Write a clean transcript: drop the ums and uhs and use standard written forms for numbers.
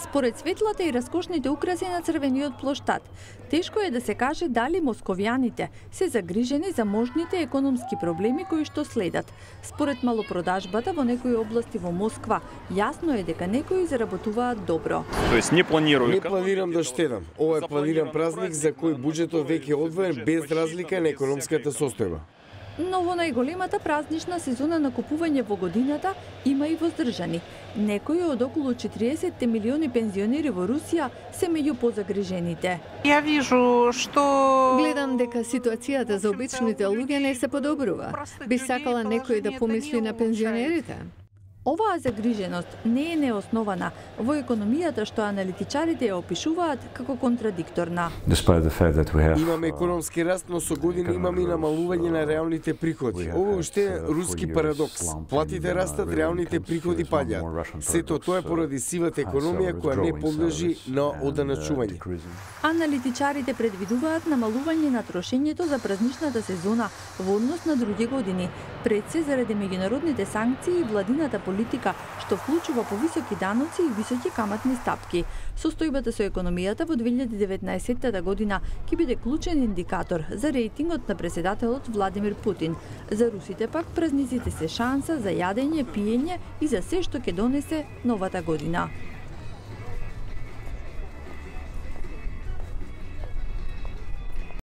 Според светлата и раскошните украси на црвениот плоштад, тешко е да се каже дали московјаните се загрижени за можните економски проблеми кои што следат. Според малопродажбата во некои области во Москва, јасно е дека некои заработуваат добро. Не планирам да штедам. Ова е планиран празник за кој буџетот веќе е одвоен без разлика на економската состојба. Но во најголемата празнична сезона на купување во годината има и воздржани. Некои од околу 40 милиони пензионери во Русија се меѓу позагрижените. Гледам дека ситуацијата за обичните луѓе не се подобрува. Би сакала некој да помисли на пензионерите. Оваа загриженост не е неоснована во економијата што аналитичарите ја опишуваат како контрадикторна. Имаме економски раст, но со години имаме и намалување на реалните приходи. Ова уште е руски парадокс. Платите растат, реалните приходи паѓаат. Сето тоа е поради сивата економија која не подлежи на оданачување. Аналитичарите предвидуваат намалување на трошењето за празничната сезона во однос на други години, пред се заради меѓународните санкции и владината политика што вклучува повисоки даноци и високи каматни стапки. Состојбата со економијата во 2019 година ќе биде клучен индикатор за рейтингот на претседателот Владимир Путин. За русите пак празниците се шанса за јадење, пиење и за се што ќе донесе новата година.